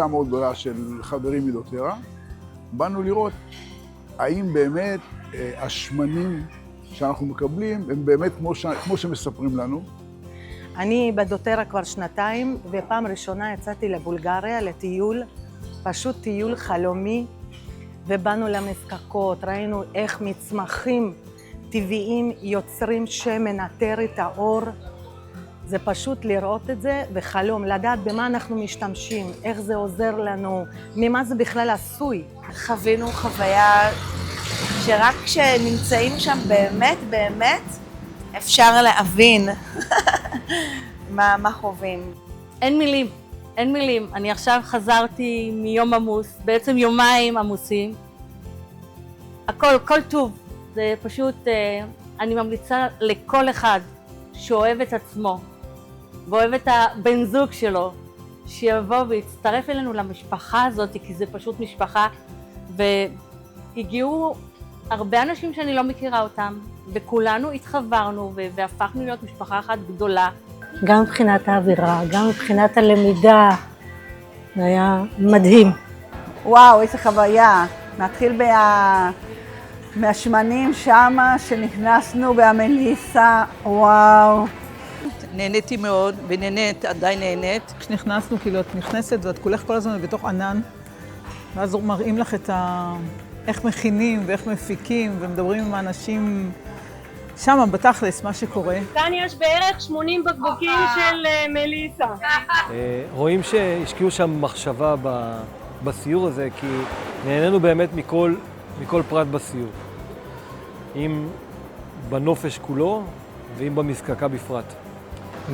קבוצה מאוד גדולה של חברים מדוטרה. באנו לראות האם באמת השמנים שאנחנו מקבלים הם באמת כמו שמספרים לנו. אני בדוטרה כבר שנתיים, ופעם ראשונה יצאתי לבולגריה לטיול, פשוט טיול חלומי, ובאנו למזקקות, ראינו איך מצמחים טבעיים יוצרים שמן עטרי טהור. זה פשוט לראות את זה וחלום, לדעת במה אנחנו משתמשים, איך זה עוזר לנו, ממה זה בכלל עשוי. חווינו חוויה שרק כשנמצאים שם באמת אפשר להבין מה חווים. אין מילים. אני עכשיו חזרתי מיום עמוס, בעצם יומיים עמוסים. הכל טוב. זה פשוט, אני ממליצה לכל אחד שאוהב את עצמו, ואוהב את הבן זוג שלו, שיבוא ויצטרף אלינו למשפחה הזאת, כי זה פשוט משפחה, והגיעו הרבה אנשים שאני לא מכירה אותם, וכולנו התחברנו והפכנו להיות משפחה אחת גדולה. גם מבחינת האווירה, גם מבחינת הלמידה, זה היה מדהים. וואו, איזה חוויה. נתחיל מהשמנים שמה שנכנסנו בהמליסה, וואו. נהניתי מאוד ונהנית, עדיין נהנית. כשנכנסנו, כאילו את נכנסת ואת כולך כל הזמן בתוך ענן, ואז מראים לך איך מכינים ואיך מפיקים ומדברים עם האנשים שם בתכלס, מה שקורה. כאן יש בערך 80 בקבוקים של מליסה. רואים שהשקיעו שם מחשבה בסיור הזה, כי נהנינו באמת מכל פרט בסיור. אם בנופש כולו ואם במזקקה בפרט.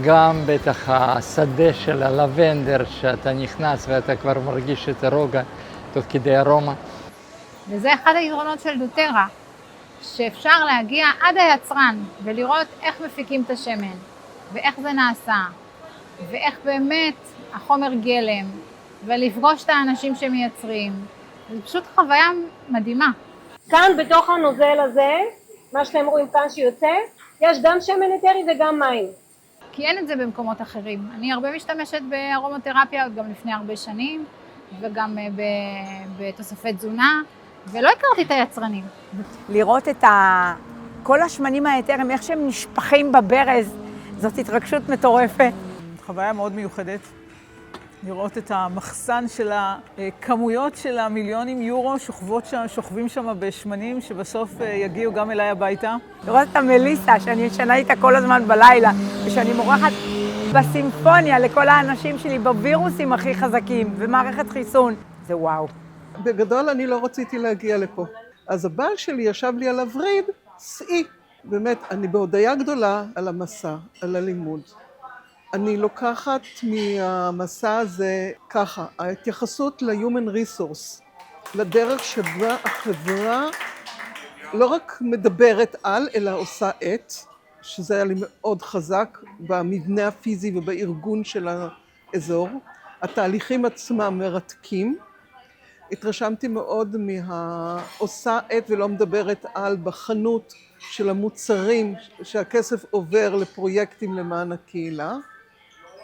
גם בטח השדה של הלבנדר, שאתה נכנס ואתה כבר מרגיש את הרוגע תוך כדי ארומה. וזה אחד היתרונות של דוטרה, שאפשר להגיע עד היצרן ולראות איך מפיקים את השמן, ואיך זה נעשה, ואיך באמת החומר גלם, ולפגוש את האנשים שמייצרים. זה פשוט חוויה מדהימה. כאן בתוך הנוזל הזה, מה שאתם רואים כאן שיוצא, יש גם שמן אתרי וגם מים. כי אין את זה במקומות אחרים. אני הרבה משתמשת בארומותרפיה, גם לפני הרבה שנים, וגם בתוספי תזונה, ולא הכרתי את היצרנים. לראות את כל השמנים האתרים, איך שהם נשפכים בברז, זאת התרגשות מטורפת. חוויה מאוד מיוחדת. לראות את המחסן של הכמויות של המיליונים יורו שוכבים שם בשמנים, שבסוף יגיעו גם אליי הביתה. לראות את המליסה, שאני ישנה איתה כל הזמן בלילה, ושאני מורחת בסימפוניה לכל האנשים שלי בווירוסים הכי חזקים, ומערכת חיסון. זה וואו. בגדול אני לא רציתי להגיע לפה. אז הבעל שלי ישב לי על הווריד, סעי. באמת, אני בהודיה גדולה על המסע, על הלימוד. אני לוקחת מהמסע הזה ככה, ההתייחסות ל-human resource, לדרך שבה החברה לא רק מדברת על, אלא עושה את, שזה היה לי מאוד חזק במבנה הפיזי ובארגון של האזור. התהליכים עצמם מרתקים. התרשמתי מאוד מהעושה את ולא מדברת על בחנות של המוצרים שהכסף עובר לפרויקטים למען הקהילה.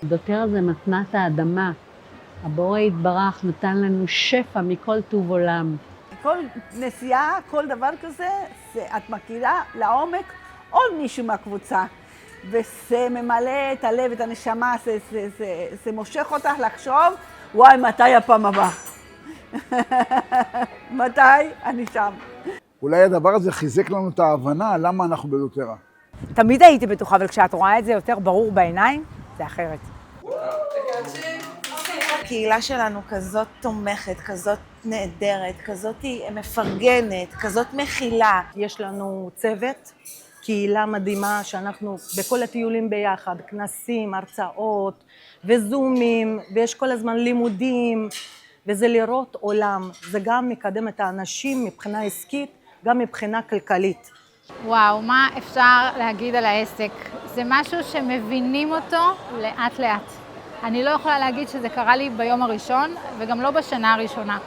דוטרה זה מתנת האדמה. הבורא יתברך נתן לנו שפע מכל טוב עולם. כל נסיעה, כל דבר כזה, את מכירה לעומק עוד מישהו מהקבוצה. וזה ממלא את הלב, את הנשמה, זה מושך אותך לחשוב, וואי, מתי הפעם הבאה? מתי? אני שם. אולי הדבר הזה חיזק לנו את ההבנה למה אנחנו בדוטרה. תמיד הייתי בטוחה, אבל כשאת רואה את זה יותר ברור בעיניים, זה אחרת. הקהילה שלנו כזאת תומכת, כזאת נהדרת, כזאת מפרגנת, כזאת מכילה. יש לנו צוות, קהילה מדהימה שאנחנו בכל הטיולים ביחד, כנסים, הרצאות וזומים, ויש כל הזמן לימודים, וזה לראות עולם. זה גם מקדם את האנשים מבחינה עסקית, גם מבחינה כלכלית. וואו, מה אפשר להגיד על העסק? זה משהו שמבינים אותו לאט לאט. אני לא יכולה להגיד שזה קרה לי ביום הראשון, וגם לא בשנה הראשונה.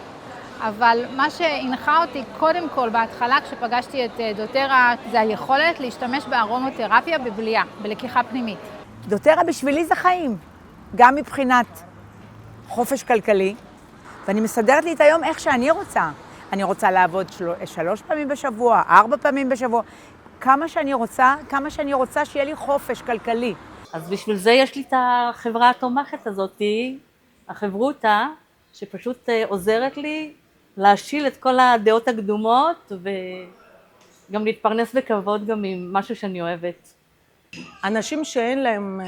אבל מה שהנחה אותי קודם כל בהתחלה כשפגשתי את דוטרה, זה היכולת להשתמש בארומותרפיה בבליעה, בלקיחה פנימית. דוטרה בשבילי זה חיים, גם מבחינת חופש כלכלי, ואני מסדרת לי את היום איך שאני רוצה. אני רוצה לעבוד 3 פעמים בשבוע, 4 פעמים בשבוע, כמה שאני רוצה שיהיה לי חופש כלכלי. אז בשביל זה יש לי את החברה התומכת הזאת, החברותה, שפשוט עוזרת לי להשיל את כל הדעות הקדומות וגם להתפרנס בכבוד גם עם משהו שאני אוהבת. אנשים שאין להם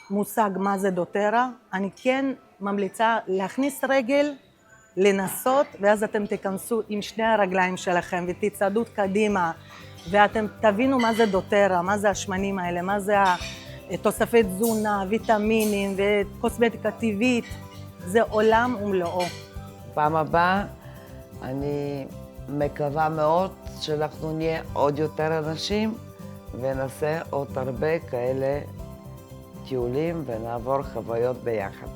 מושג מה זה דוטרה, אני כן ממליצה להכניס רגל, לנסות, ואז אתם תיכנסו עם שני הרגליים שלכם ותצעדו קדימה, ואתם תבינו מה זה דוטרה, מה זה השמנים האלה, מה זה תוספי תזונה, ויטמינים וקוסמטיקה טבעית, זה עולם ומלואו. פעם הבאה אני מקווה מאוד שאנחנו נהיה עוד יותר אנשים ונעשה עוד הרבה כאלה טיולים ונעבור חוויות ביחד.